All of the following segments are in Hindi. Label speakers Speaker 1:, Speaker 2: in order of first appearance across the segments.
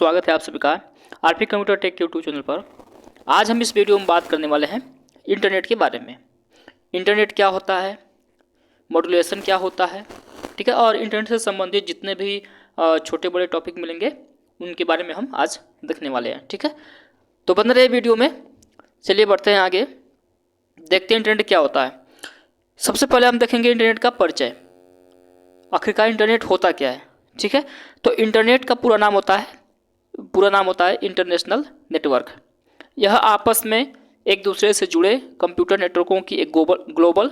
Speaker 1: स्वागत है आप सभी का RP computer take YouTube channel पर। आज हम इस वीडियो में बात करने वाले हैं इंटरनेट के बारे में। इंटरनेट क्या होता है, मॉड्यूलेशन क्या होता है, ठीक है, और इंटरनेट से संबंधित जितने भी छोटे बड़े टॉपिक मिलेंगे उनके बारे में हम आज देखने वाले हैं, ठीक है। तो बन रहे वीडियो में, चलिए बढ़ते हैं आगे, देखते हैं इंटरनेट क्या होता है। सबसे पहले हम देखेंगे इंटरनेट का परिचय, आखिरकार इंटरनेट होता क्या है, ठीक है। तो इंटरनेट का पूरा नाम होता है इंटरनेशनल नेटवर्क। यह आपस में एक दूसरे से जुड़े कंप्यूटर नेटवर्कों की एक ग्लोबल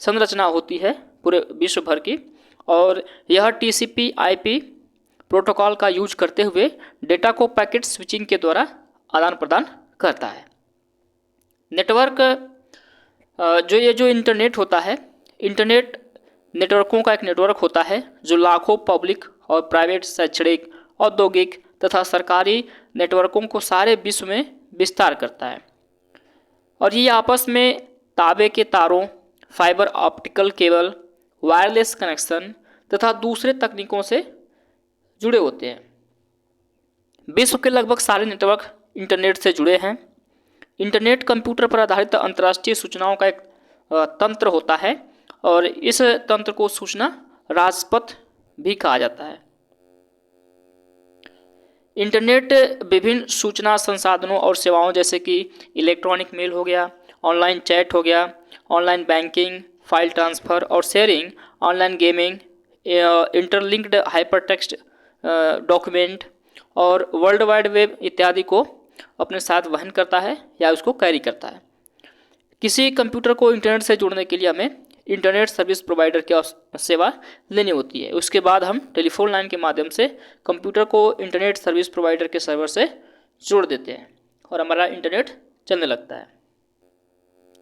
Speaker 1: संरचना होती है पूरे विश्व भर की, और यह टीसीपी आईपी प्रोटोकॉल का यूज करते हुए डेटा को पैकेट स्विचिंग के द्वारा आदान प्रदान करता है। नेटवर्क जो इंटरनेट होता है, इंटरनेट नेटवर्कों का एक नेटवर्क होता है जो लाखों पब्लिक और प्राइवेट, शैक्षणिक, औद्योगिक तथा सरकारी नेटवर्कों को सारे विश्व में विस्तार करता है, और ये आपस में तांबे के तारों, fibre optical cable, wireless connection तथा दूसरे तकनीकों से जुड़े होते हैं। विश्व के लगभग सारे नेटवर्क इंटरनेट से जुड़े हैं। इंटरनेट कंप्यूटर पर आधारित अंतर्राष्ट्रीय सूचनाओं का एक तंत्र होता है, और इस तंत्र को सूचना राजपथ भी कहा जाता है। इंटरनेट विभिन्न सूचना संसाधनों और सेवाओं जैसे कि इलेक्ट्रॉनिक मेल हो गया, ऑनलाइन चैट हो गया, ऑनलाइन बैंकिंग, फाइल ट्रांसफ़र और sharing, online gaming, interlinked hypertext document और वर्ल्ड वाइड वेब इत्यादि को अपने साथ वहन करता है या उसको कैरी करता है। किसी कंप्यूटर को इंटरनेट से जोड़ने के लिए हमें इंटरनेट सर्विस प्रोवाइडर की सेवा लेनी होती है। उसके बाद हम टेलीफोन लाइन के माध्यम से कंप्यूटर को इंटरनेट सर्विस प्रोवाइडर के सर्वर से जोड़ देते हैं और हमारा इंटरनेट चलने लगता है,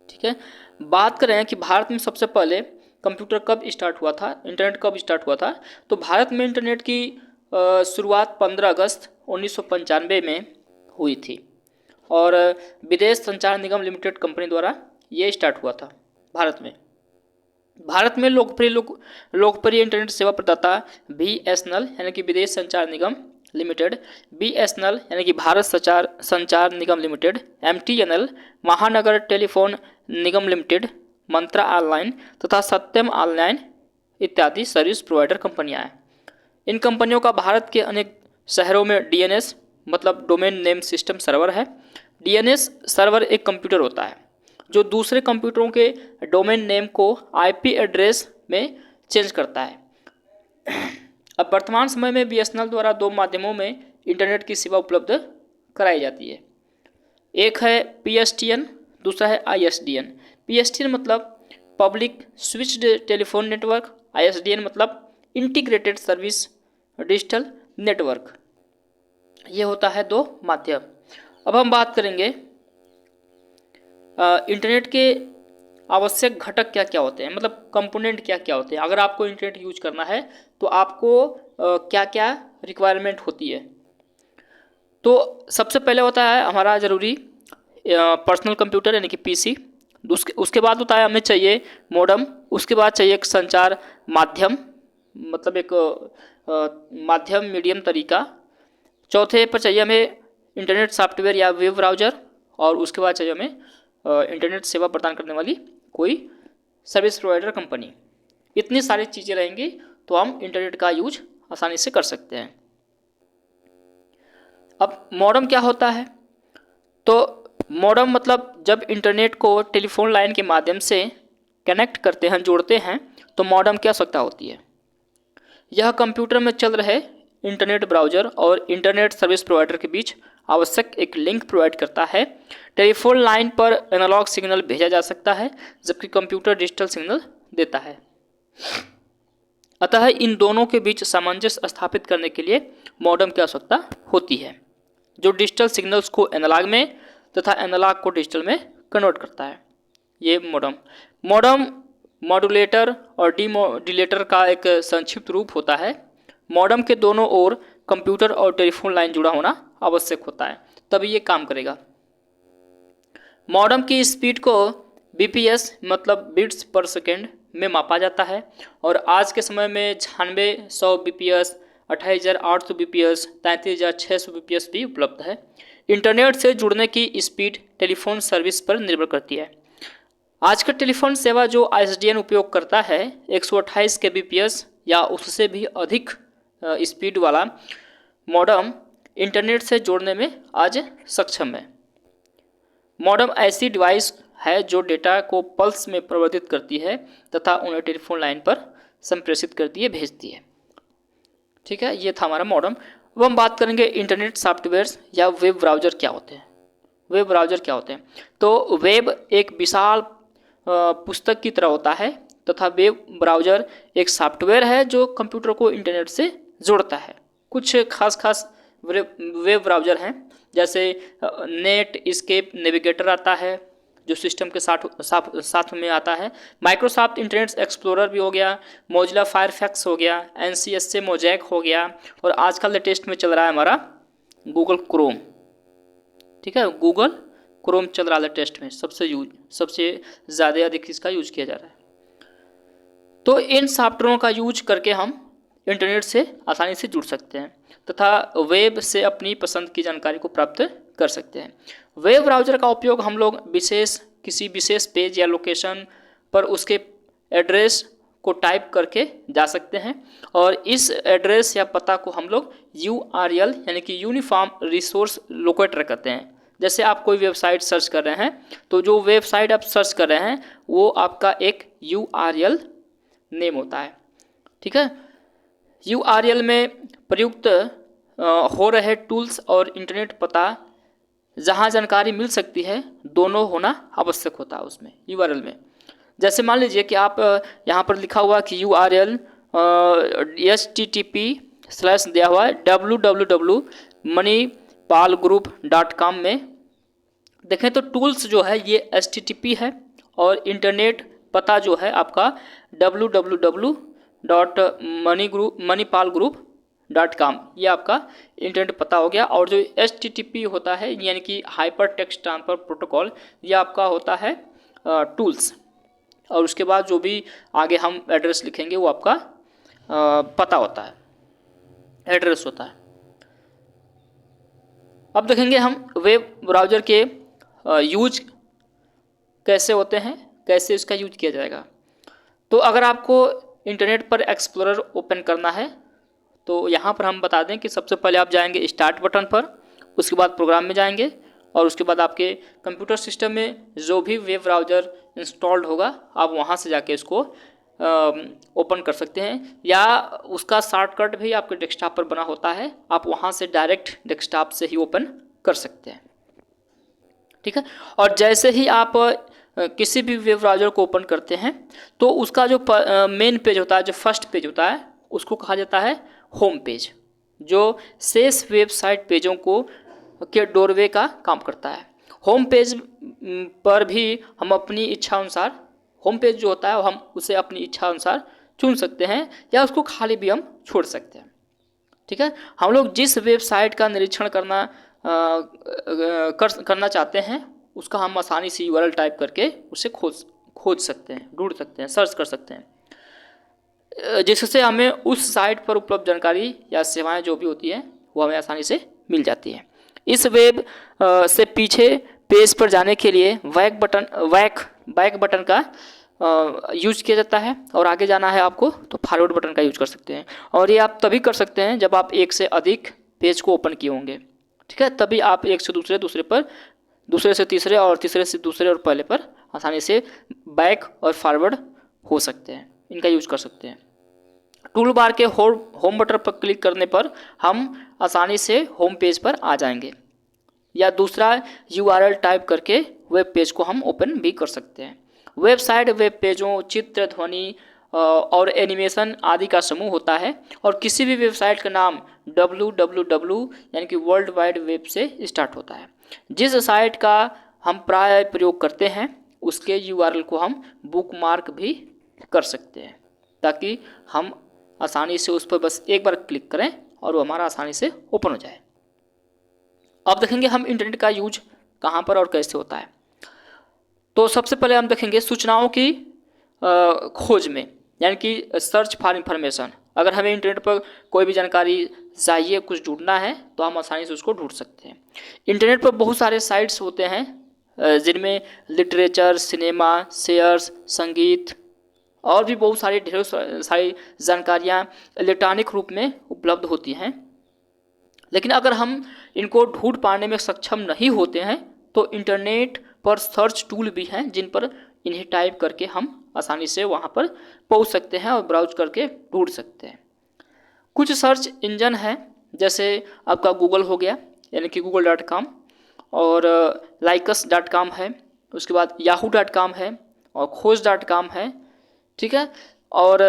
Speaker 1: ठीक है। बात करें कि भारत में सबसे पहले कंप्यूटर कब स्टार्ट हुआ था, इंटरनेट कब स्टार्ट हुआ था, तो भारत में इंटरनेट की शुरुआत 15 अगस्त 1995 में हुई थी, और विदेश संचार निगम लिमिटेड कंपनी द्वारा ये स्टार्ट हुआ था। भारत में लोकप्रिय इंटरनेट सेवा प्रदाता बीएसएनएल यानी कि विदेश संचार निगम लिमिटेड, बीएसएनएल यानी कि भारत संचार निगम लिमिटेड, एमटीएनएल महानगर टेलीफोन निगम लिमिटेड, मंत्रा ऑनलाइन तथा सत्यम ऑनलाइन इत्यादि सर्विस प्रोवाइडर कंपनियां हैं। इन कंपनियों का भारत के अनेक शहरों में डीएनएस मतलब डोमेन नेम सिस्टम सर्वर है। डीएनएस सर्वर एक कंप्यूटर होता है जो दूसरे कंप्यूटरों के डोमेन नेम को आईपी एड्रेस में चेंज करता है। अब वर्तमान समय में बीएसएनएल द्वारा दो माध्यमों में इंटरनेट की सेवा उपलब्ध कराई जाती है। एक है पीएसटीएन, दूसरा है आईएसडीएन। पीएसटीएन मतलब public switched telephone network, ISDN मतलब इंटीग्रेटेड सर्विस डिजिटल नेटवर्क। ये होता है दो माध्यम। अब हम बात करेंगे इंटरनेट के आवश्यक घटक क्या क्या होते हैं, मतलब कंपोनेंट क्या क्या होते हैं। अगर आपको इंटरनेट यूज करना है तो आपको क्या क्या रिक्वायरमेंट होती है। तो सबसे पहले होता है हमारा ज़रूरी पर्सनल कंप्यूटर यानी कि पीसी। उसके बाद होता है हमें चाहिए मॉडेम। उसके बाद चाहिए एक संचार माध्यम, मतलब एक माध्यम मीडियम तरीका। चौथे पर चाहिए हमें इंटरनेट सॉफ्टवेयर या वेब ब्राउज़र, और उसके बाद चाहिए हमें इंटरनेट सेवा प्रदान करने वाली कोई सर्विस प्रोवाइडर कंपनी। इतनी सारी चीज़ें रहेंगी तो हम इंटरनेट का यूज आसानी से कर सकते हैं। अब मॉडेम क्या होता है, तो मॉडेम मतलब जब इंटरनेट को टेलीफोन लाइन के माध्यम से कनेक्ट करते हैं, जोड़ते हैं, तो मॉडेम की आवश्यकता होती है। यह कंप्यूटर में चल रहे इंटरनेट ब्राउज़र और इंटरनेट सर्विस प्रोवाइडर के बीच आवश्यक एक लिंक प्रोवाइड करता है। टेलीफोन लाइन पर एनालॉग सिग्नल भेजा जा सकता है जबकि कंप्यूटर डिजिटल सिग्नल देता है। अतः इन दोनों के बीच सामंजस्य स्थापित करने के लिए मॉडेम की आवश्यकता होती है, जो डिजिटल सिग्नल्स को एनालॉग में तथा एनालॉग को डिजिटल में कन्वर्ट करता है। ये मॉडेम मॉड्यूलेटर और डीमॉड्यूलेटर का एक संक्षिप्त रूप होता है। मॉडेम के दोनों ओर कंप्यूटर और टेलीफोन लाइन जुड़ा होना आवश्यक होता है, तभी ये काम करेगा। मॉडेम की स्पीड को बीपीएस मतलब बिट्स पर सेकेंड में मापा जाता है, और आज के समय में 9600 बीपीएस 28,800 bps, 33,600 bps भी उपलब्ध है। इंटरनेट से जुड़ने की स्पीड टेलीफोन सर्विस पर निर्भर करती है। आज का टेलीफोन सेवा जो ISDN उपयोग करता है 128 kbps या उससे भी अधिक स्पीड वाला मॉडेम इंटरनेट से जोड़ने में आज सक्षम है। मॉडेम ऐसी डिवाइस है जो डेटा को पल्स में परिवर्तित करती है तथा उन्हें टेलीफोन लाइन पर संप्रेषित करती है, भेजती है। ठीक है, ये था हमारा मॉडेम। अब हम बात करेंगे इंटरनेट सॉफ्टवेयर्स या वेब ब्राउज़र क्या होते हैं। वेब ब्राउज़र क्या होते हैं? तो वेब एक विशाल पुस्तक की तरह होता है तथा वेब ब्राउज़र एक सॉफ्टवेयर है जो कंप्यूटर को इंटरनेट से जोड़ता है। कुछ खास वेब ब्राउज़र हैं, जैसे नेट एस्केप नेविगेटर आता है जो सिस्टम के साथ में आता है। माइक्रोसॉफ्ट इंटरनेट एक्सप्लोरर भी हो गया, मोजिला फायरफॉक्स हो गया, NCS से मोजैक हो गया, और आजकल लेटेस्ट में चल रहा है हमारा गूगल क्रोम। ठीक है, गूगल क्रोम चल रहा है लेटेस्ट में, सबसे ज़्यादा अधिक इसका यूज किया जा रहा है। तो इन सॉफ्टवेयरों का यूज करके हम इंटरनेट से आसानी से जुड़ सकते हैं तथा वेब से अपनी पसंद की जानकारी को प्राप्त कर सकते हैं। वेब ब्राउज़र का उपयोग हम लोग किसी विशेष पेज या लोकेशन पर उसके एड्रेस को टाइप करके जा सकते हैं, और इस एड्रेस या पता को हम लोग URL यानी कि यूनिफॉर्म रिसोर्स लोकेटर कहते हैं। जैसे आप कोई वेबसाइट सर्च कर रहे हैं तो जो वेबसाइट आप सर्च कर रहे हैं वो आपका एक URL नेम होता है। ठीक है, URL में प्रयुक्त हो रहे टूल्स और इंटरनेट पता जहाँ जानकारी मिल सकती है दोनों होना आवश्यक होता है उसमें URL में। जैसे मान लीजिए कि आप यहाँ पर लिखा हुआ कि URL http/ दिया हुआ है www.manipalgroup.com में देखें तो टूल्स जो है ये http है और इंटरनेट पता जो है आपका www.manipalgroup.com ये आपका इंटरनेट पता हो गया। और जो HTTP होता है यानी कि हाइपर टेक्स्ट ट्रांसफर प्रोटोकॉल, ये आपका होता है टूल्स, और उसके बाद जो भी आगे हम एड्रेस लिखेंगे वो आपका पता होता है, एड्रेस होता है। अब देखेंगे हम वेब ब्राउज़र के यूज कैसे होते हैं, कैसे इसका यूज किया जाएगा। तो अगर आपको इंटरनेट पर एक्सप्लोरर ओपन करना है तो यहाँ पर हम बता दें कि सबसे पहले आप जाएंगे स्टार्ट बटन पर, उसके बाद प्रोग्राम में जाएंगे, और उसके बाद आपके कंप्यूटर सिस्टम में जो भी वेब ब्राउज़र इंस्टॉल्ड होगा आप वहाँ से जाके इसको ओपन कर सकते हैं, या उसका शॉर्टकट भी आपके डेस्कटॉप पर बना होता है, आप वहाँ से डायरेक्ट डेस्कटॉप से ही ओपन कर सकते हैं। ठीक है, और जैसे ही आप किसी भी वेब ब्राउज़र को ओपन करते हैं तो उसका जो मेन पेज होता है, जो फर्स्ट पेज होता है, उसको कहा जाता है होम पेज, जो शेष वेबसाइट पेजों के डोरवे का काम करता है। होम पेज पर भी हम अपनी इच्छा अनुसार, होम पेज जो होता है हम उसे अपनी इच्छा अनुसार चुन सकते हैं या उसको खाली भी हम छोड़ सकते हैं। ठीक है, हम लोग जिस वेबसाइट का निरीक्षण करना चाहते हैं उसका हम आसानी से URL टाइप करके उसे खोज सकते हैं, ढूंढ सकते हैं, सर्च कर सकते हैं, जिससे हमें उस साइट पर उपलब्ध जानकारी या सेवाएं जो भी होती हैं वो हमें आसानी से मिल जाती हैं। इस वेब से पीछे पेज पर जाने के लिए बैक बटन का यूज किया जाता है, और आगे जाना है आपको तो फॉरवर्ड बटन का यूज कर सकते हैं। और ये आप तभी कर सकते हैं जब आप एक से अधिक पेज को ओपन किए होंगे। ठीक है, तभी आप एक से दूसरे से तीसरे और तीसरे से दूसरे और पहले पर आसानी से बैक और फॉरवर्ड हो सकते हैं, इनका यूज कर सकते हैं। टूल बार के होम बटन पर क्लिक करने पर हम आसानी से होम पेज पर आ जाएंगे, या दूसरा URL टाइप करके वेब पेज को हम ओपन भी कर सकते हैं। वेबसाइट वेब पेजों, चित्र, ध्वनि और एनिमेशन आदि का समूह होता है, और किसी भी वेबसाइट का नाम www यानी कि वर्ल्ड वाइड वेब से स्टार्ट होता है। जिस साइट का हम प्राय प्रयोग करते हैं उसके URL को हम बुकमार्क भी कर सकते हैं, ताकि हम आसानी से उस पर बस एक बार क्लिक करें और वो हमारा आसानी से ओपन हो जाए। अब देखेंगे हम इंटरनेट का यूज कहाँ पर और कैसे होता है। तो सबसे पहले हम देखेंगे सूचनाओं की खोज में, यानी कि सर्च फॉर इंफॉर्मेशन। अगर हमें इंटरनेट पर कोई भी जानकारी चाहिए, कुछ ढूंढना है, तो हम आसानी से उसको ढूंढ सकते हैं। इंटरनेट पर बहुत सारे साइट्स होते हैं जिनमें लिटरेचर, सिनेमा, शेयर्स, संगीत और भी बहुत सारी ढेरों सारी जानकारियाँ इलेक्ट्रॉनिक रूप में उपलब्ध होती हैं। लेकिन अगर हम इनको ढूंढ पाने में सक्षम नहीं होते हैं तो इंटरनेट पर सर्च टूल भी हैं जिन पर इन्हें टाइप करके हम आसानी से वहाँ पर पहुँच सकते हैं और ब्राउज करके ढूंढ सकते हैं। कुछ सर्च इंजन हैं, जैसे आपका गूगल हो गया, यानी कि google.com, और Lycus.com है, उसके बाद yahoo.com है और खोज.com है, ठीक है। और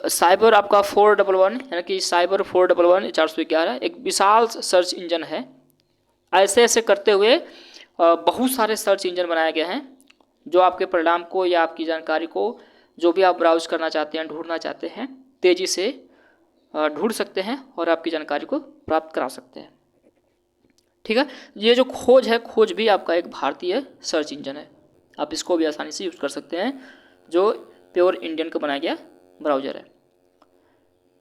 Speaker 1: साइबर आपका 411 यानी कि साइबर 411 411 एक विशाल सर्च इंजन है। ऐसे ऐसे करते हुए बहुत सारे सर्च इंजन बनाए गए हैं जो आपके परिणाम को या आपकी जानकारी को, जो भी आप ब्राउज करना चाहते हैं, ढूंढना चाहते हैं, तेज़ी से ढूंढ सकते हैं और आपकी जानकारी को प्राप्त करा सकते हैं, ठीक है। ये जो खोज है, खोज भी आपका एक भारतीय सर्च इंजन है, आप इसको भी आसानी से यूज़ कर सकते हैं, जो प्योर इंडियन का बनाया गया ब्राउज़र है।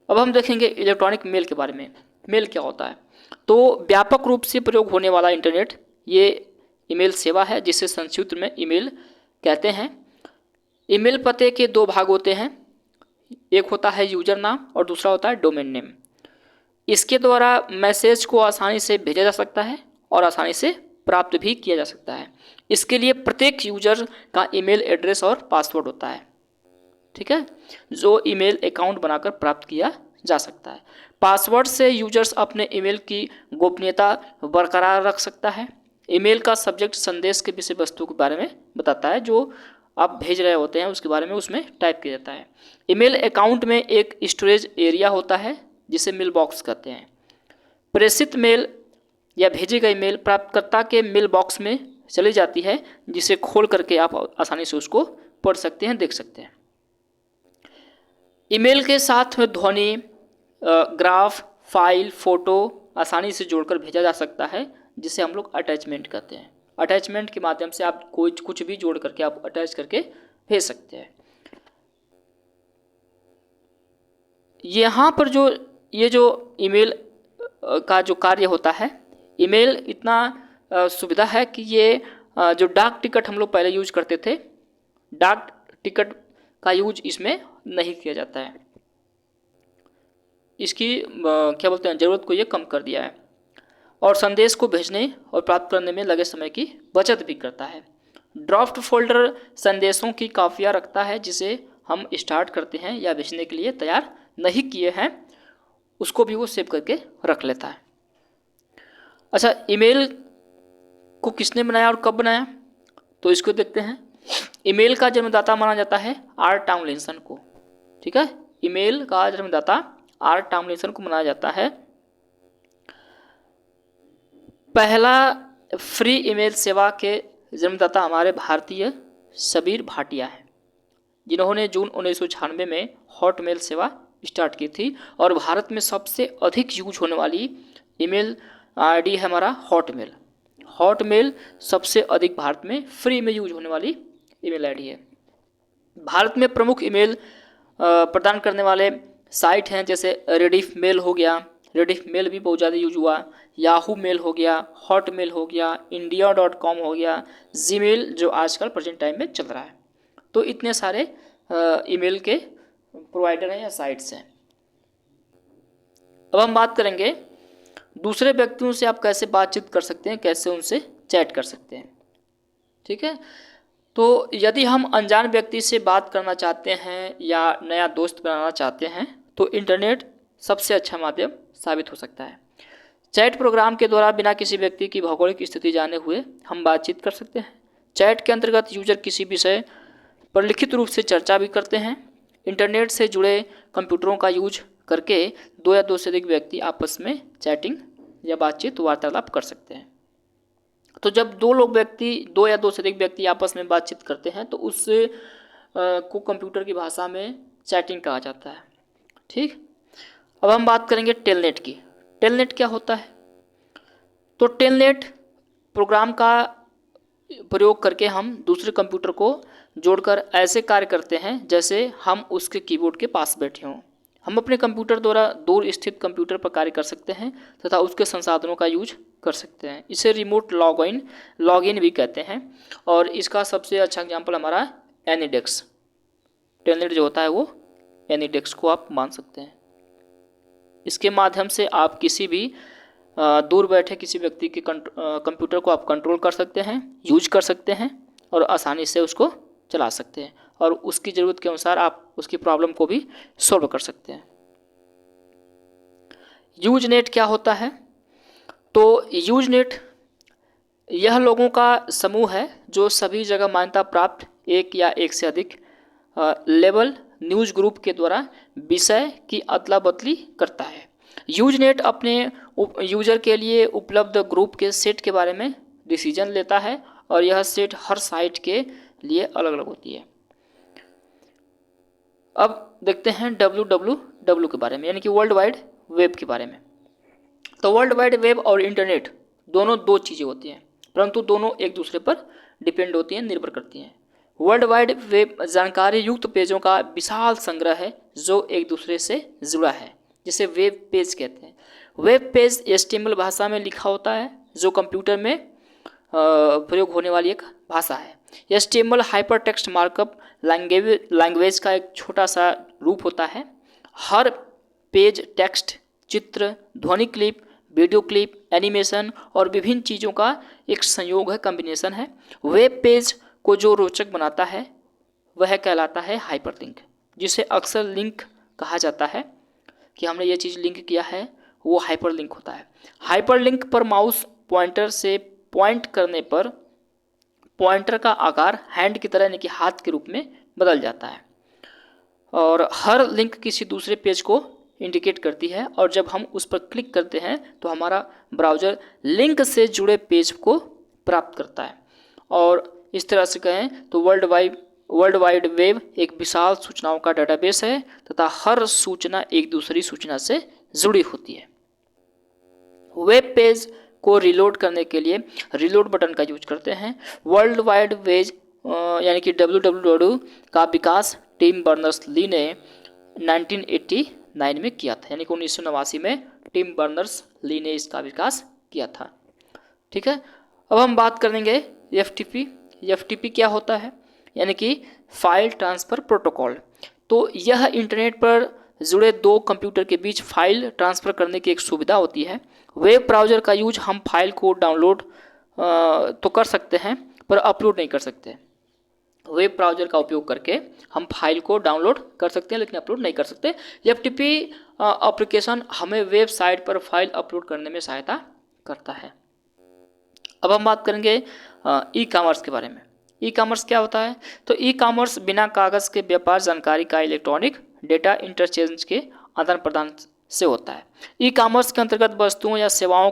Speaker 1: अब हम देखेंगे इलेक्ट्रॉनिक मेल के बारे में। मेल क्या होता है? तो व्यापक रूप से प्रयोग होने वाला इंटरनेट ये ईमेल सेवा है, जिसे संक्षिप्त में ईमेल कहते हैं। ईमेल पते के दो भाग होते हैं, एक होता है यूजर नाम और दूसरा होता है डोमेन नेम। इसके द्वारा मैसेज को आसानी से भेजा जा सकता है और आसानी से प्राप्त भी किया जा सकता है। इसके लिए प्रत्येक यूजर का ईमेल एड्रेस और पासवर्ड होता है, ठीक है, जो ईमेल अकाउंट बनाकर प्राप्त किया जा सकता है। पासवर्ड से यूजर्स अपने ईमेल की गोपनीयता बरकरार रख सकता है। ईमेल का सब्जेक्ट संदेश के विषय वस्तु के बारे में बताता है, जो आप भेज रहे होते हैं उसके बारे में उसमें टाइप किया जाता है। ईमेल अकाउंट में एक स्टोरेज एरिया होता है जिसे मेल बॉक्स कहते हैं। प्रेषित मेल या भेजी गई मेल प्राप्तकर्ता के मेल बॉक्स में चली जाती है, जिसे खोल करके आप आसानी से उसको पढ़ सकते हैं, देख सकते हैं। ईमेल के साथ में ध्वनि, ग्राफ, फाइल, फोटो आसानी से जोड़कर भेजा जा सकता है, जिसे हम लोग अटैचमेंट कहते हैं। अटैचमेंट के माध्यम से आप कोई कुछ भी जोड़ करके आप अटैच करके भेज सकते हैं। यहाँ पर ये जो ईमेल का जो कार्य होता है, ईमेल इतना सुविधा है कि ये जो डाक टिकट हम लोग पहले यूज करते थे, डाक टिकट का यूज इसमें नहीं किया जाता है। इसकी क्या बोलते हैं, ज़रूरत को ये कम कर दिया है और संदेश को भेजने और प्राप्त करने में लगे समय की बचत भी करता है। ड्राफ्ट फोल्डर संदेशों की काफिया रखता है, जिसे हम स्टार्ट करते हैं या भेजने के लिए तैयार नहीं किए हैं, उसको भी वो सेव करके रख लेता है। अच्छा, ईमेल को किसने बनाया और कब बनाया, तो इसको देखते हैं। ईमेल का जन्मदाता माना जाता है आर टॉमलिंसन को, ठीक है। ईमेल का जन्मदाता आर टॉमलिंसन को माना जाता है। पहला फ्री ईमेल सेवा के जन्मदाता हमारे भारतीय सबीर भाटिया हैं, जिन्होंने जून 1996 में हॉटमेल सेवा स्टार्ट की थी। और भारत में सबसे अधिक यूज होने वाली ईमेल आईडी है हमारा हॉटमेल। हॉटमेल सबसे अधिक भारत में फ्री में यूज होने वाली ईमेल आईडी है। भारत में प्रमुख ईमेल प्रदान करने वाले साइट हैं, जैसे रेडिफ मेल हो गया, रेडिफ मेल भी बहुत ज़्यादा यूज हुआ, याहू मेल हो गया, हॉटमेल हो गया, india.com हो गया, जीमेल जो आजकल प्रेजेंट टाइम में चल रहा है। तो इतने सारे ईमेल के प्रोवाइडर हैं या साइट्स हैं। अब हम बात करेंगे दूसरे व्यक्तियों से आप कैसे बातचीत कर सकते हैं, कैसे उनसे चैट कर सकते हैं, ठीक है। तो यदि हम अनजान व्यक्ति से बात करना चाहते हैं या नया दोस्त बनाना चाहते हैं तो इंटरनेट सबसे अच्छा माध्यम साबित हो सकता है। चैट प्रोग्राम के द्वारा बिना किसी व्यक्ति की भौगोलिक स्थिति जाने हुए हम बातचीत कर सकते हैं। चैट के अंतर्गत यूजर किसी विषय पर लिखित रूप से चर्चा भी करते हैं। इंटरनेट से जुड़े कंप्यूटरों का यूज करके दो या दो से अधिक व्यक्ति आपस में चैटिंग या बातचीत वार्तालाप कर सकते हैं। तो जब दो या दो से अधिक व्यक्ति आपस में बातचीत करते हैं तो उस को कंप्यूटर की भाषा में चैटिंग कहा जाता है, ठीक। अब हम बात करेंगे टेलनेट की। टेलनेट क्या होता है? तो टेलनेट प्रोग्राम का प्रयोग करके हम दूसरे कंप्यूटर को जोड़कर ऐसे कार्य करते हैं जैसे हम उसके कीबोर्ड के पास बैठे हों। हम अपने कंप्यूटर द्वारा दूर स्थित कंप्यूटर पर कार्य कर सकते हैं तथा उसके संसाधनों का यूज कर सकते हैं। इसे रिमोट लॉगिन भी कहते हैं। और इसका सबसे अच्छा एग्जांपल हमारा एनीडेस्क, टेलनेट जो होता है वो एनीडेस्क को आप मान सकते हैं। इसके माध्यम से आप किसी भी दूर बैठे किसी व्यक्ति के कंप्यूटर को आप कंट्रोल कर सकते हैं, यूज कर सकते हैं और आसानी से उसको चला सकते हैं और उसकी ज़रूरत के अनुसार आप उसकी प्रॉब्लम को भी सॉल्व कर सकते हैं। यूजनेट क्या होता है? तो यूजनेट यह लोगों का समूह है जो सभी जगह मान्यता प्राप्त एक या एक से अधिक लेवल न्यूज़ ग्रुप के द्वारा विषय की अदला बदली करता है। यूजनेट अपने यूजर के लिए उपलब्ध ग्रुप के सेट के बारे में डिसीजन लेता है और यह सेट हर साइट के लिए अलग अलग होती है। अब देखते हैं www के बारे में, यानी कि वर्ल्ड वाइड वेब के बारे में। तो वर्ल्ड वाइड वेब और इंटरनेट दोनों दो चीज़ें होती हैं, परंतु दोनों एक दूसरे पर डिपेंड होती हैं, निर्भर करती हैं। वर्ल्ड वाइड वेब जानकारी युक्त पेजों का विशाल संग्रह है जो एक दूसरे से जुड़ा है, जिसे वेब पेज कहते हैं। वेब पेज HTML भाषा में लिखा होता है जो कंप्यूटर में प्रयोग होने वाली एक भाषा है। HTML hyper text markup language का एक छोटा सा रूप होता है। हर पेज टेक्स्ट, चित्र, ध्वनि क्लिप, वीडियो क्लिप, एनिमेशन और विभिन्न चीज़ों का एक संयोग है, कॉम्बिनेशन है। वेब पेज को जो रोचक बनाता है वह कहलाता है हाइपरलिंक, जिसे अक्सर लिंक कहा जाता है कि हमने ये चीज़ लिंक किया है, वो हाइपरलिंक होता है। हाइपरलिंक पर माउस पॉइंटर से पॉइंट करने पर पॉइंटर का आकार हैंड की तरह, यानी कि हाथ के रूप में बदल जाता है और हर लिंक किसी दूसरे पेज को इंडिकेट करती है और जब हम उस पर क्लिक करते हैं तो हमारा ब्राउज़र लिंक से जुड़े पेज को प्राप्त करता है। और इस तरह से कहें तो वर्ल्ड वाइड वेब एक विशाल सूचनाओं का डेटाबेस है तथा हर सूचना एक दूसरी सूचना से जुड़ी होती है। वेब पेज को रिलोड करने के लिए रिलोड बटन का यूज करते हैं। वर्ल्ड वाइड वेब यानी कि www का विकास टिम बर्नर्स-ली ने 1989 में किया था, यानी कि 1989 में टिम बर्नर्स-ली ने इसका विकास किया था। ठीक है, अब हम बात करेंगे FTP। FTP क्या होता है? यानी कि फाइल ट्रांसफ़र प्रोटोकॉल। तो यह इंटरनेट पर जुड़े दो कंप्यूटर के बीच फाइल ट्रांसफ़र करने की एक सुविधा होती है। वेब ब्राउज़र का यूज हम फाइल को डाउनलोड तो कर सकते हैं पर अपलोड नहीं कर सकते। वेब ब्राउज़र का उपयोग करके हम फाइल को डाउनलोड कर सकते हैं लेकिन अपलोड नहीं कर सकते। FTP एप्लीकेशन हमें वेबसाइट पर फाइल अपलोड करने में सहायता करता है। अब हम बात करेंगे ई कॉमर्स के बारे में। ई कॉमर्स क्या होता है? तो ई कॉमर्स बिना कागज़ के व्यापार जानकारी का इलेक्ट्रॉनिक डेटा इंटरचेंज के आदान प्रदान से होता है। ई कॉमर्स के अंतर्गत वस्तुओं या सेवाओं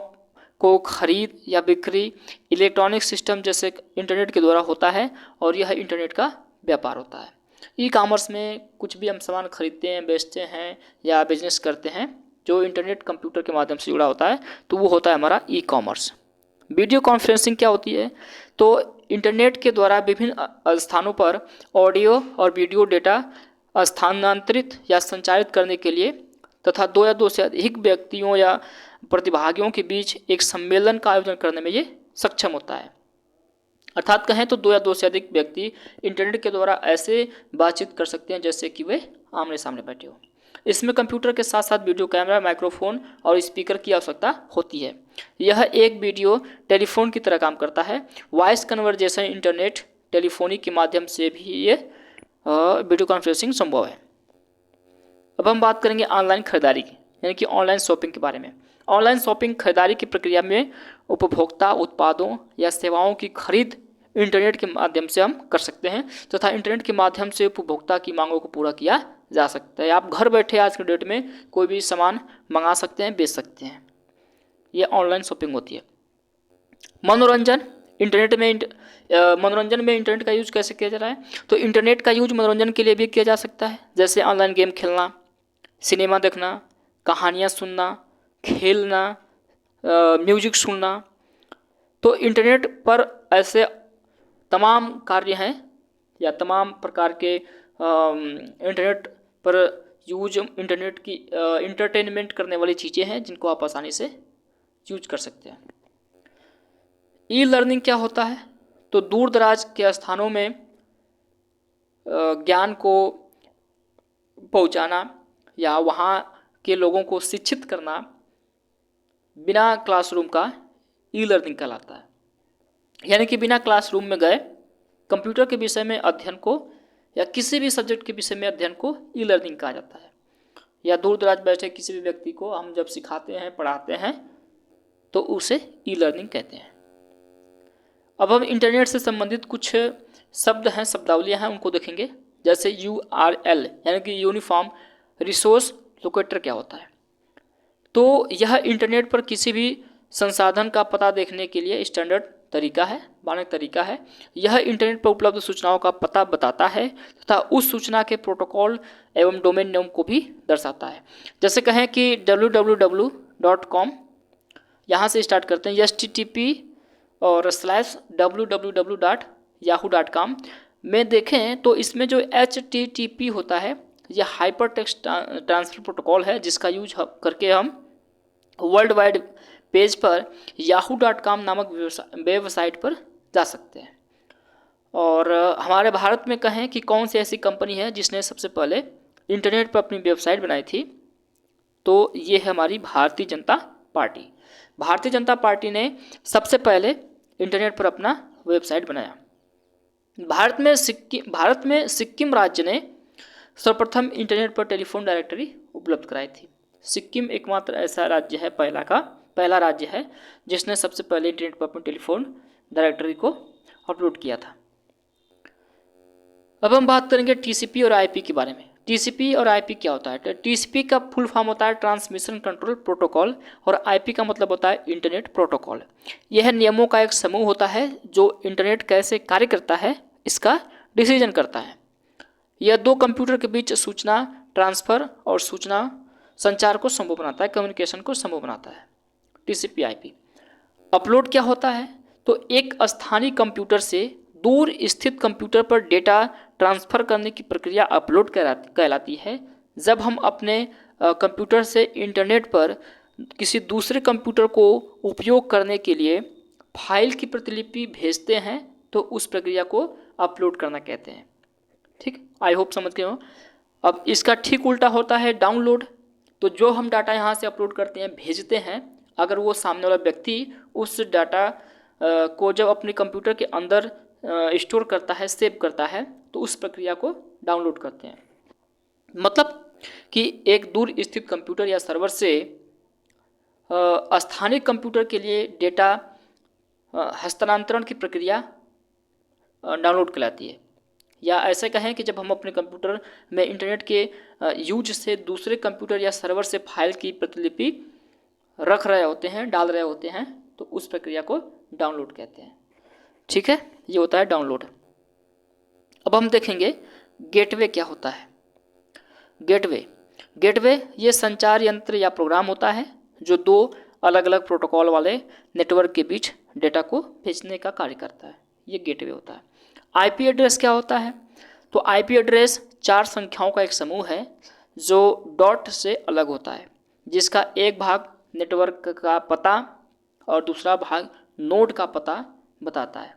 Speaker 1: को खरीद या बिक्री इलेक्ट्रॉनिक सिस्टम जैसे इंटरनेट के द्वारा होता है और यह इंटरनेट का व्यापार होता है। ई कॉमर्स में कुछ भी हम सामान खरीदते हैं, बेचते हैं या बिजनेस करते हैं जो इंटरनेट कंप्यूटर के माध्यम से जुड़ा होता है, तो वो होता है हमारा ई कॉमर्स। वीडियो कॉन्फ्रेंसिंग क्या होती है? तो इंटरनेट के द्वारा विभिन्न स्थानों पर ऑडियो और वीडियो डेटा स्थानांतरित या संचारित करने के लिए तथा दो या दो से अधिक व्यक्तियों या प्रतिभागियों के बीच एक सम्मेलन का आयोजन करने में ये सक्षम होता है। अर्थात कहें तो दो या दो से अधिक व्यक्ति इंटरनेट के द्वारा ऐसे बातचीत कर सकते हैं जैसे कि वे आमने सामने बैठे हो। इसमें कंप्यूटर के साथ साथ वीडियो कैमरा, माइक्रोफोन और स्पीकर की आवश्यकता होती है। यह एक वीडियो टेलीफोन की तरह काम करता है। वॉइस कन्वर्जेशन इंटरनेट टेलीफोनी के माध्यम से भी ये वीडियो कॉन्फ्रेंसिंग संभव है। अब हम बात करेंगे ऑनलाइन खरीदारी की, यानी कि ऑनलाइन शॉपिंग के बारे में। ऑनलाइन शॉपिंग खरीदारी की प्रक्रिया में उपभोक्ता उत्पादों या सेवाओं की खरीद इंटरनेट के माध्यम से हम कर सकते हैं तथा इंटरनेट के माध्यम से उपभोक्ता की मांगों को पूरा किया जा सकता है। आप घर बैठे आज के डेट में कोई भी सामान मंगा सकते हैं, बेच सकते हैं। ये ऑनलाइन शॉपिंग होती है। मनोरंजन मनोरंजन में इंटरनेट का यूज कैसे किया जा रहा है? तो इंटरनेट का यूज मनोरंजन के लिए भी किया जा सकता है, जैसे ऑनलाइन गेम खेलना, सिनेमा देखना, कहानियाँ सुनना, खेलना, म्यूजिक सुनना। तो इंटरनेट पर ऐसे तमाम कार्य हैं या तमाम प्रकार के इंटरनेट पर यूज इंटरनेट की इंटरटेनमेंट करने वाली चीज़ें हैं जिनको आप आसानी से यूज कर सकते हैं। ई लर्निंग क्या होता है? तो दूर दराज के स्थानों में ज्ञान को पहुंचाना या वहाँ के लोगों को शिक्षित करना बिना क्लासरूम का ई लर्निंग कहलाता है। यानी कि बिना क्लासरूम में गए कंप्यूटर के विषय में अध्ययन को या किसी भी सब्जेक्ट के विषय में अध्ययन को ई लर्निंग कहा जाता है। या दूर दराज बैठे किसी भी व्यक्ति को हम जब सिखाते हैं, पढ़ाते हैं तो उसे ई लर्निंग कहते हैं। अब हम इंटरनेट से संबंधित कुछ शब्द हैं, शब्दावलियाँ हैं, उनको देखेंगे। जैसे URL यानी कि यूनिफॉर्म रिसोर्स लोकेटर क्या होता है? तो यह इंटरनेट पर किसी भी संसाधन का पता देखने के लिए स्टैंडर्ड तरीका है, मानक तरीका है। यह इंटरनेट पर उपलब्ध सूचनाओं का पता बताता है तथा उस सूचना के प्रोटोकॉल एवं डोमेन नेम को भी दर्शाता है। जैसे कहें कि www.com, यहाँ से स्टार्ट करते हैं, http और /www.yahoo.com में देखें तो इसमें जो HTTP होता है यह हाइपर टेक्स्ट ट्रांसफर प्रोटोकॉल है, जिसका यूज करके हम वर्ल्ड वाइड पेज पर yahoo.com नामक वेबसाइट पर जा सकते हैं। और हमारे भारत में कहें कि कौन सी ऐसी कंपनी है जिसने सबसे पहले इंटरनेट पर अपनी वेबसाइट बनाई थी, तो ये है हमारी भारतीय जनता पार्टी। भारतीय जनता पार्टी ने सबसे पहले इंटरनेट पर अपना वेबसाइट बनाया। भारत में सिक्किम राज्य ने सर्वप्रथम इंटरनेट पर टेलीफोन डायरेक्टरी उपलब्ध कराई थी। सिक्किम एकमात्र ऐसा राज्य है, पहला राज्य है जिसने सबसे पहले इंटरनेट पर अपनी टेलीफोन डायरेक्टरी को अपलोड किया था। अब हम बात करेंगे TCP और IP के बारे में। TCP और IP क्या होता है? तो TCP का फुल फॉर्म होता है ट्रांसमिशन कंट्रोल प्रोटोकॉल और IP का मतलब होता है इंटरनेट प्रोटोकॉल। यह नियमों का एक समूह होता है जो इंटरनेट कैसे कार्य करता है इसका डिसीजन करता है। यह दो कंप्यूटर के बीच सूचना ट्रांसफर और सूचना संचार को संभव बनाता है, कम्युनिकेशन को संभव बनाता है। TCP IP। अपलोड क्या होता है? तो एक स्थानीय कंप्यूटर से दूर स्थित कंप्यूटर पर डेटा ट्रांसफ़र करने की प्रक्रिया अपलोड कहलाती है। जब हम अपने कंप्यूटर से इंटरनेट पर किसी दूसरे कंप्यूटर को उपयोग करने के लिए फाइल की प्रतिलिपि भेजते हैं तो उस प्रक्रिया को अपलोड करना कहते हैं। ठीक, आई होप समझ गए हो। अब इसका ठीक उल्टा होता है डाउनलोड। तो जो हम डाटा यहाँ से अपलोड करते हैं, भेजते हैं, अगर वो सामने वाला व्यक्ति उस डाटा को जब अपने कंप्यूटर के अंदर स्टोर करता है, सेव करता है, तो उस प्रक्रिया को डाउनलोड करते हैं। मतलब कि एक दूर स्थित कंप्यूटर या सर्वर से स्थानीय कंप्यूटर के लिए डेटा हस्तांतरण की प्रक्रिया डाउनलोड कहलाती है। या ऐसे कहें कि जब हम अपने कंप्यूटर में इंटरनेट के यूज से दूसरे कंप्यूटर या सर्वर से फाइल की प्रतिलिपि रख रहे होते हैं, डाल रहे होते हैं, तो उस प्रक्रिया को डाउनलोड कहते हैं। ठीक है, ये होता है डाउनलोड। अब हम देखेंगे गेटवे क्या होता है। गेटवे ये संचार यंत्र या प्रोग्राम होता है जो दो अलग अलग प्रोटोकॉल वाले नेटवर्क के बीच डेटा को भेजने का कार्य करता है। ये गेटवे होता है। IP एड्रेस क्या होता है? तो IP एड्रेस 4 संख्याओं का एक समूह है जो डॉट से अलग होता है, जिसका एक भाग नेटवर्क का पता और दूसरा भाग नोड का पता बताता है।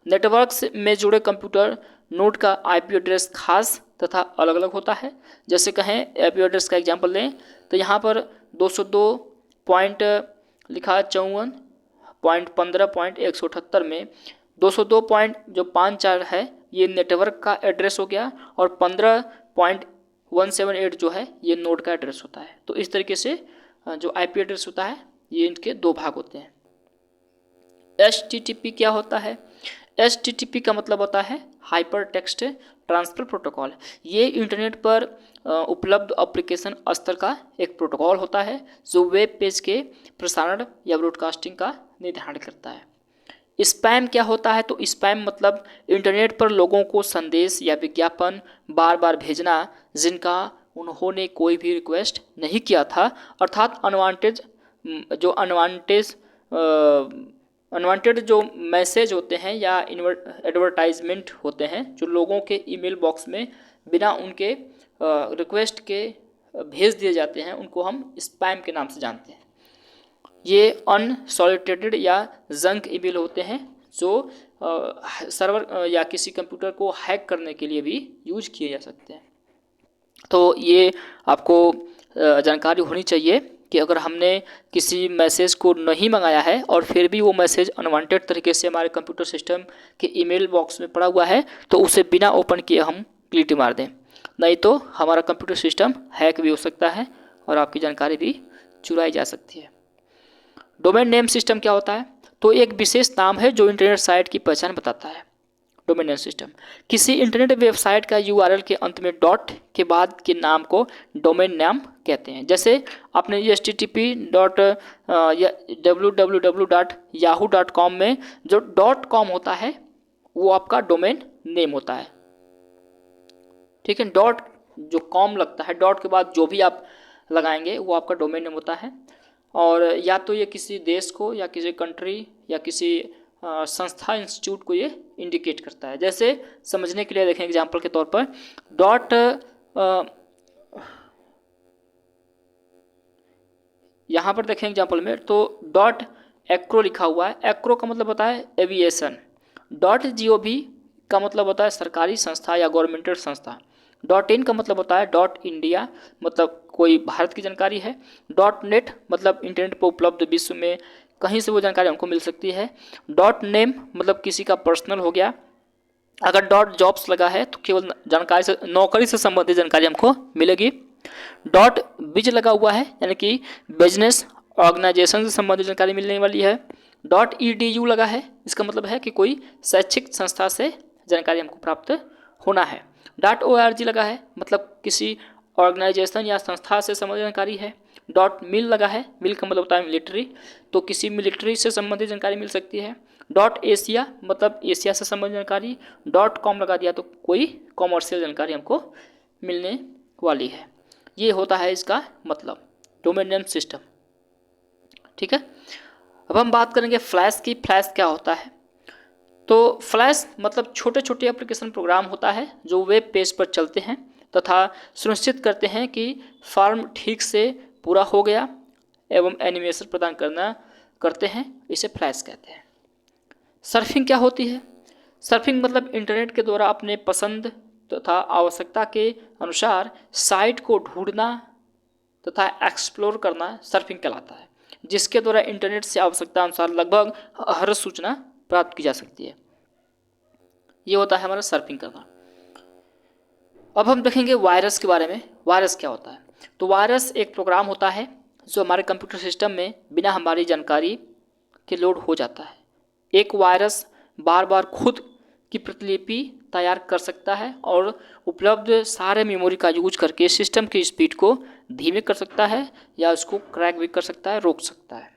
Speaker 1: नेटवर्क में जुड़े कंप्यूटर नोड का IP एड्रेस खास तथा अलग अलग होता है। जैसे कहें IP एड्रेस का एग्जांपल लें तो यहाँ पर 202 पॉइंट लिखा 54.15.178 में 202.54 है ये नेटवर्क का एड्रेस हो गया और 15.178 जो है ये नोड का एड्रेस होता है। तो इस तरीके से जो IP एड्रेस होता है ये इनके दो भाग होते हैं। HTTP क्या होता है? HTTP का मतलब होता है हाइपर टेक्स्ट ट्रांसफर प्रोटोकॉल। ये इंटरनेट पर उपलब्ध एप्लीकेशन स्तर का एक प्रोटोकॉल होता है जो वेब पेज के प्रसारण या ब्रॉडकास्टिंग का निर्धारण करता है। स्पैम क्या होता है? तो स्पैम मतलब इंटरनेट पर लोगों को संदेश या विज्ञापन बार बार भेजना जिनका उन्होंने कोई भी रिक्वेस्ट नहीं किया था, अर्थात अनवांटेड जो मैसेज होते हैं या एडवर्टाइजमेंट होते हैं जो लोगों के ईमेल बॉक्स में बिना उनके रिक्वेस्ट के भेज दिए जाते हैं उनको हम स्पैम के नाम से जानते हैं। ये अनसॉलिसिटेटेड या जंक ईमेल होते हैं जो सर्वर या किसी कंप्यूटर को हैक करने के लिए भी यूज किए जा सकते हैं। तो ये आपको जानकारी होनी चाहिए कि अगर हमने किसी मैसेज को नहीं मंगाया है और फिर भी वो मैसेज अनवांटेड तरीके से हमारे कंप्यूटर सिस्टम के ईमेल बॉक्स में पड़ा हुआ है तो उसे बिना ओपन किए हम डिलीट मार दें, नहीं तो हमारा कंप्यूटर सिस्टम हैक भी हो सकता है और आपकी जानकारी भी चुराई जा सकती है। डोमेन नेम सिस्टम क्या होता है? तो एक विशेष नाम है जो इंटरनेट साइट की पहचान बताता है। डोमेन नेम सिस्टम किसी इंटरनेट वेबसाइट का यूआरएल के अंत में डॉट के बाद के नाम को डोमेन नाम कहते हैं। जैसे आपने http.www.yahoo.com में जो .com होता है वो आपका डोमेन नेम होता है, ठीक है। डॉट जो कॉम लगता है, डॉट के बाद जो भी आप लगाएंगे वो आपका डोमेन नेम होता है। और या तो ये किसी देश को या किसी कंट्री या किसी संस्था इंस्टीट्यूट को ये इंडिकेट करता है। जैसे समझने के लिए देखें एग्जांपल के तौर पर डॉट यहाँ पर देखें एग्जांपल में तो डॉट एक्रो लिखा हुआ है। एक्रो का मतलब होता है एविएशन। डॉट जीओवी का मतलब होता है सरकारी संस्था या गवर्नमेंटल संस्था। डॉट इन का मतलब होता है डॉट इंडिया, मतलब कोई भारत की जानकारी है। डॉट नेट मतलब इंटरनेट पर उपलब्ध विश्व में कहीं से वो जानकारी हमको मिल सकती है। डॉट नेम मतलब किसी का पर्सनल हो गया। अगर डॉट जॉब्स लगा है तो केवल जानकारी से, नौकरी से संबंधित जानकारी हमको मिलेगी। डॉट बिज लगा हुआ है यानी कि बिजनेस ऑर्गेनाइजेशन से संबंधित जानकारी मिलने वाली है। डॉट ईडीयू लगा है, इसका मतलब है कि कोई शैक्षिक संस्था से जानकारी हमको प्राप्त होना है। डॉट ओआरजी लगा है मतलब किसी ऑर्गेनाइजेशन या संस्था से संबंधित जानकारी है। डॉट मिल लगा है, मिल का मतलब होता है मिलिट्री, तो किसी मिलिट्री से संबंधित जानकारी मिल सकती है। डॉट एशिया मतलब एशिया से संबंधित जानकारी। डॉट कॉम लगा दिया तो कोई कॉमर्शियल जानकारी हमको मिलने वाली है। ये होता है इसका मतलब डोमेन नेम सिस्टम, ठीक है। अब हम बात करेंगे फ्लैश की। फ्लैश क्या होता है? तो फ्लैश मतलब छोटे छोटे एप्लीकेशन प्रोग्राम होता है जो वेब पेज पर चलते हैं तथा सुनिश्चित करते हैं कि फॉर्म ठीक से पूरा हो गया एवं एनिमेशन प्रदान करते हैं, इसे फ्लैश कहते हैं। सर्फिंग क्या होती है? सर्फिंग मतलब इंटरनेट के द्वारा अपने पसंद तथा आवश्यकता के अनुसार साइट को ढूंढना तथा एक्सप्लोर करना सर्फिंग कहलाता है, जिसके द्वारा इंटरनेट से आवश्यकता अनुसार लगभग हर सूचना प्राप्त की जा सकती है। ये होता है हमारा सर्फिंग करना। अब हम देखेंगे वायरस के बारे में। वायरस क्या होता है? तो वायरस एक प्रोग्राम होता है जो हमारे कंप्यूटर सिस्टम में बिना हमारी जानकारी के लोड हो जाता है। एक वायरस बार बार खुद की प्रतिलिपि तैयार कर सकता है और उपलब्ध सारे मेमोरी का यूज करके सिस्टम की स्पीड को धीमे कर सकता है या उसको क्रैक भी कर सकता है, रोक सकता है,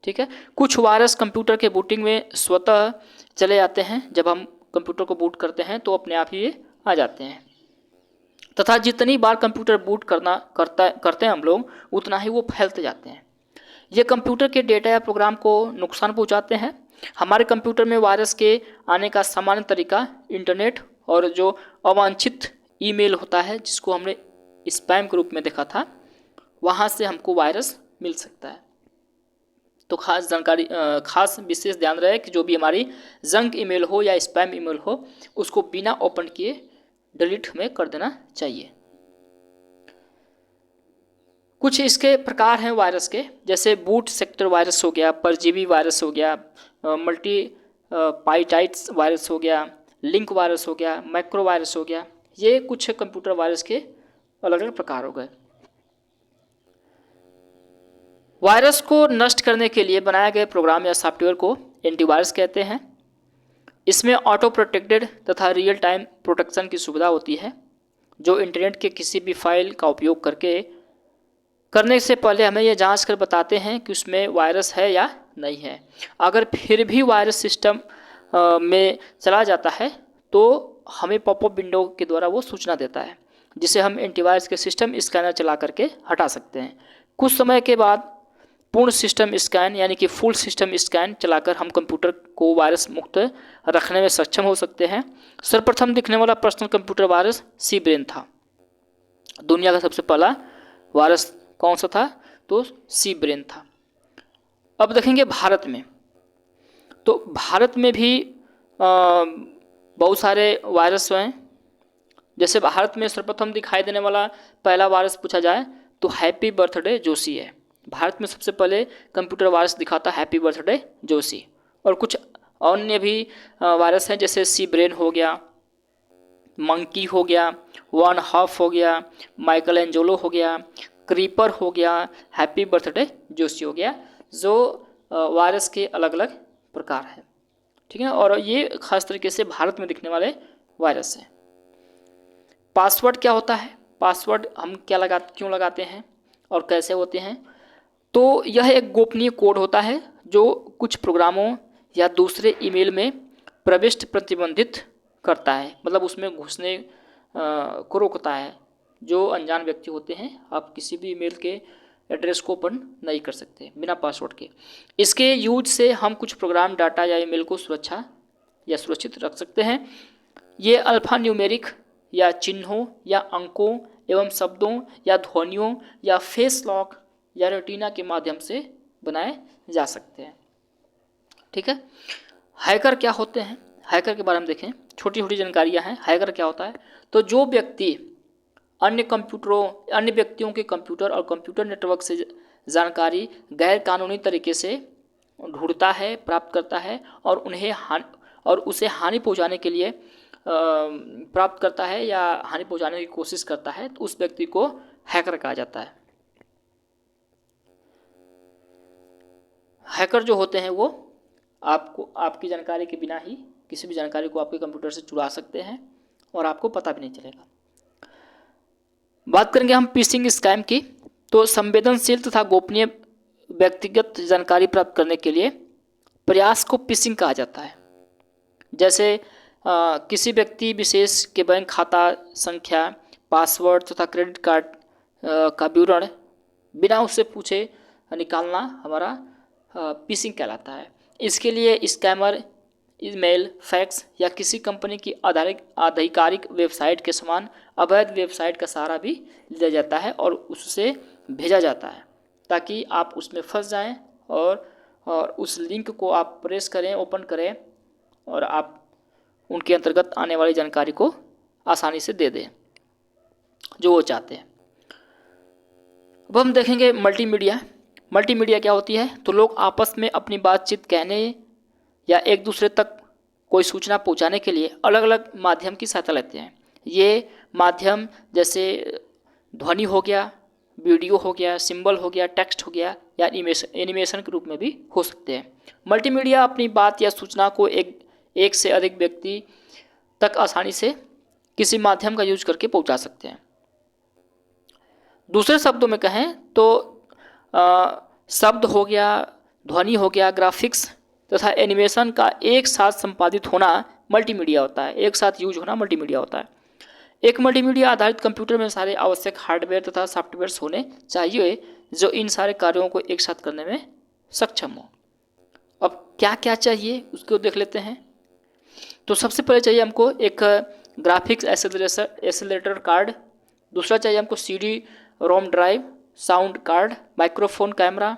Speaker 1: ठीक है। कुछ वायरस कंप्यूटर के बूटिंग में स्वतः चले जाते हैं। जब हम कंप्यूटर को बूट करते हैं तो अपने आप ही ये आ जाते हैं तथा जितनी बार कंप्यूटर बूट करते हैं हम लोग उतना ही वो फैलते जाते हैं। ये कंप्यूटर के डेटा या प्रोग्राम को नुकसान पहुंचाते हैं। हमारे कंप्यूटर में वायरस के आने का सामान्य तरीका इंटरनेट और जो अवांछित ईमेल होता है जिसको हमने स्पैम के रूप में देखा था, वहाँ से हमको वायरस मिल सकता है। तो खास जानकारी, खास विशेष ध्यान रहे कि जो भी हमारी जंक ईमेल हो या स्पैम ईमेल हो उसको बिना ओपन किए डिलीट हमें कर देना चाहिए। कुछ इसके प्रकार हैं वायरस के, जैसे बूट सेक्टर वायरस हो गया, परजीवी वायरस हो गया, मल्टी पाइटाइट्स वायरस हो गया, लिंक वायरस हो गया, मैक्रो वायरस हो गया। ये कुछ कंप्यूटर वायरस के अलग अलग प्रकार हो गए। वायरस को नष्ट करने के लिए बनाए गए प्रोग्राम या सॉफ्टवेयर को एंटीवायरस कहते हैं। इसमें ऑटो प्रोटेक्टेड तथा रियल टाइम प्रोटेक्शन की सुविधा होती है जो इंटरनेट के किसी भी फाइल का उपयोग करने से पहले हमें यह जांच कर बताते हैं कि उसमें वायरस है या नहीं है। अगर फिर भी वायरस सिस्टम में चला जाता है तो हमें पॉपअप विंडो के द्वारा वो सूचना देता है, जिसे हम एंटीवायरस के सिस्टम स्कैनर चला करके हटा सकते हैं। कुछ समय के बाद पूर्ण सिस्टम स्कैन यानी कि फुल सिस्टम स्कैन चलाकर हम कंप्यूटर को वायरस मुक्त रखने में सक्षम हो सकते हैं। सर्वप्रथम दिखने वाला personal computer virus C Brain था। दुनिया का सबसे पहला वायरस कौन सा था? तो सी ब्रेन था। अब देखेंगे भारत में, तो भारत में भी बहुत सारे वायरस हैं। जैसे भारत में सर्वप्रथम दिखाई देने वाला पहला वायरस पूछा जाए तो हैप्पी बर्थडे जोशी है। भारत में सबसे पहले कंप्यूटर वायरस दिखाता हैप्पी बर्थडे जोशी। और कुछ अन्य भी वायरस हैं, जैसे सी ब्रेन हो गया, मंकी हो गया, वन हाफ हो गया, माइकल एंजेलो हो गया, क्रीपर हो गया, हैप्पी बर्थडे जोशी हो गया, जो वायरस के अलग अलग प्रकार हैं। ठीक है, और ये खास तरीके से भारत में दिखने वाले वायरस हैं। पासवर्ड क्या होता है? पासवर्ड हम क्यों लगाते हैं और कैसे होते हैं? तो यह एक गोपनीय कोड होता है जो कुछ प्रोग्रामों या दूसरे ईमेल में प्रविष्टि प्रतिबंधित करता है, मतलब उसमें घुसने को रोकता है। जो अनजान व्यक्ति होते हैं, आप किसी भी ईमेल के एड्रेस को ओपन नहीं कर सकते बिना पासवर्ड के। इसके यूज से हम कुछ प्रोग्राम, डाटा या ईमेल को सुरक्षित रख सकते हैं। ये अल्फा न्यूमेरिक या चिन्हों या अंकों एवं शब्दों या ध्वनियों या फेस लॉक या रेटिना के माध्यम से बनाए जा सकते हैं। ठीक है। हैकर क्या होते हैं? हैकर के बारे में देखें, छोटी छोटी जानकारियां हैं। हैकर क्या होता है? तो जो व्यक्ति अन्य व्यक्तियों के कंप्यूटर और कंप्यूटर नेटवर्क से जानकारी गैर कानूनी तरीके से ढूंढता है, प्राप्त करता है और उसे हानि पहुंचाने के लिए प्राप्त करता है या हानि पहुंचाने की कोशिश करता है, तो उस व्यक्ति को हैकर कहा जाता है। हैकर जो होते हैं वो आपकी जानकारी के बिना ही किसी भी जानकारी को आपके कंप्यूटर से चुरा सकते हैं और आपको पता भी नहीं चलेगा। बात करेंगे हम फिशिंग स्कैम की। तो संवेदनशील तथा गोपनीय व्यक्तिगत जानकारी प्राप्त करने के लिए प्रयास को फिशिंग कहा जाता है। जैसे किसी व्यक्ति विशेष के बैंक खाता संख्या, पासवर्ड तथा क्रेडिट कार्ड का विवरण बिना उससे पूछे निकालना हमारा फिशिंग कहलाता है। इसके लिए स्कैमर ईमेल, फैक्स या किसी कंपनी की आधिकारिक वेबसाइट के समान अवैध वेबसाइट का सहारा भी लिया जाता है और उससे भेजा जाता है, ताकि आप उसमें फंस जाएं और उस लिंक को आप प्रेस करें, ओपन करें और आप उनके अंतर्गत आने वाली जानकारी को आसानी से दे दें जो वो चाहते हैं। अब हम देखेंगे मल्टीमीडिया। मल्टीमीडिया क्या होती है? तो लोग आपस में अपनी बातचीत कहने या एक दूसरे तक कोई सूचना पहुंचाने के लिए अलग अलग माध्यम की सहायता लेते हैं। ये माध्यम जैसे ध्वनि हो गया, वीडियो हो गया, सिंबल हो गया, टेक्स्ट हो गया या एनिमेशन के रूप में भी हो सकते हैं। मल्टीमीडिया अपनी बात या सूचना को एक से अधिक व्यक्ति तक आसानी से किसी माध्यम का यूज करके पहुंचा सकते हैं। दूसरे शब्दों में कहें तो शब्द हो गया, ध्वनि हो गया, ग्राफिक्स तथा एनिमेशन का एक साथ संपादित होना मल्टीमीडिया होता है। एक साथ यूज होना मल्टीमीडिया होता है। एक मल्टीमीडिया आधारित कंप्यूटर में सारे आवश्यक हार्डवेयर तथा सॉफ्टवेयर होने चाहिए जो इन सारे कार्यों को एक साथ करने में सक्षम हो। अब क्या क्या चाहिए उसको देख लेते हैं। तो सबसे पहले चाहिए हमको एक ग्राफिक्स एक्सेलरेटर कार्ड। दूसरा चाहिए हमको CD ROM drive, sound card, microphone, camera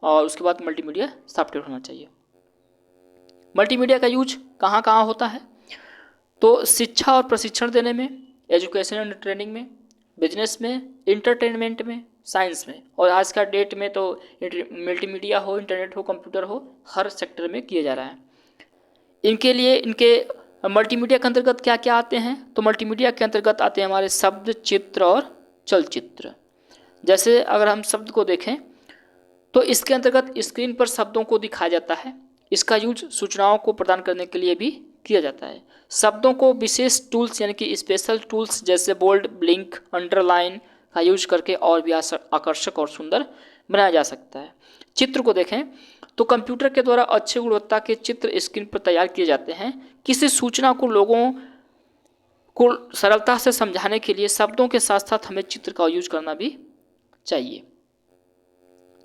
Speaker 1: और उसके बाद मल्टीमीडिया सॉफ्टवेयर होना चाहिए। मल्टीमीडिया का यूज कहाँ कहाँ होता है? तो शिक्षा और प्रशिक्षण देने में, एजुकेशन एंड ट्रेनिंग में, बिजनेस में, इंटरटेनमेंट में, साइंस में, और आज का डेट में तो मल्टीमीडिया हो, इंटरनेट हो, कंप्यूटर हो, हर सेक्टर में किया जा रहा है। इनके मल्टीमीडिया के अंतर्गत क्या क्या आते हैं? तो मल्टीमीडिया के अंतर्गत आते हैं हमारे शब्द, चित्र और चलचित्र। जैसे अगर हम शब्द को देखें तो इसके अंतर्गत स्क्रीन पर शब्दों को दिखाया जाता है। इसका यूज सूचनाओं को प्रदान करने के लिए भी किया जाता है। शब्दों को विशेष टूल्स यानी कि स्पेशल टूल्स जैसे बोल्ड, ब्लिंक, अंडरलाइन का यूज करके और भी आकर्षक और सुंदर बनाया जा सकता है। चित्र को देखें तो कंप्यूटर के द्वारा अच्छी गुणवत्ता के चित्र स्क्रीन पर तैयार किए जाते हैं। किसी सूचना को लोगों को सरलता से समझाने के लिए शब्दों के साथ साथ हमें चित्र का यूज करना भी चाहिए।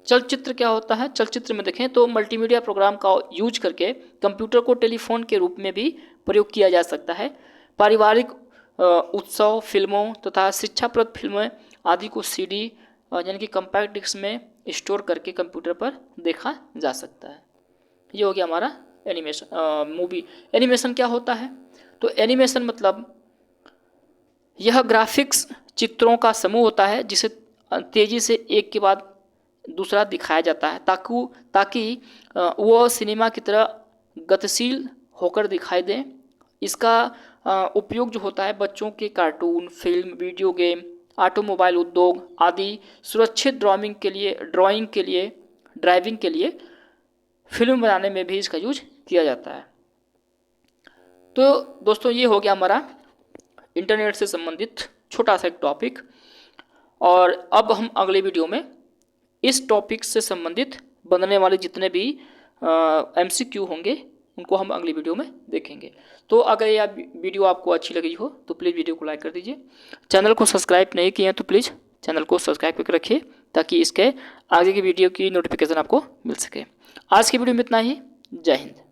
Speaker 1: चलचित्र क्या होता है? चलचित्र में देखें तो मल्टीमीडिया प्रोग्राम का यूज करके कंप्यूटर को टेलीफोन के रूप में भी प्रयोग किया जा सकता है। पारिवारिक उत्सव फिल्मों तथा शिक्षाप्रद फिल्में आदि को सीडी यानी कि कम्पैक्ट डिस्क में स्टोर करके कंप्यूटर पर देखा जा सकता है। ये हो गया हमारा एनिमेशन मूवी। एनिमेशन क्या होता है? तो एनिमेशन मतलब यह ग्राफिक्स चित्रों का समूह होता है जिसे तेजी से एक के बाद दूसरा दिखाया जाता है ताकि वह सिनेमा की तरह गतिशील होकर दिखाई दे। इसका उपयोग जो होता है बच्चों के cartoon, film, video game, automobile उद्योग आदि सुरक्षित ड्राइविंग के लिए फिल्म बनाने में भी इसका यूज किया जाता है। तो दोस्तों ये हो गया हमारा इंटरनेट से संबंधित छोटा सा एक टॉपिक, और अब हम अगले वीडियो में इस टॉपिक से संबंधित बनने वाले जितने भी MCQ होंगे उनको हम अगली वीडियो में देखेंगे। तो अगर यह वीडियो आपको अच्छी लगी हो तो प्लीज़ वीडियो को लाइक कर दीजिए। चैनल को सब्सक्राइब नहीं किए हैं तो प्लीज़ चैनल को सब्सक्राइब करके रखिए ताकि इसके आगे की वीडियो की नोटिफिकेशन आपको मिल सके। आज की वीडियो में इतना ही। जय हिंद।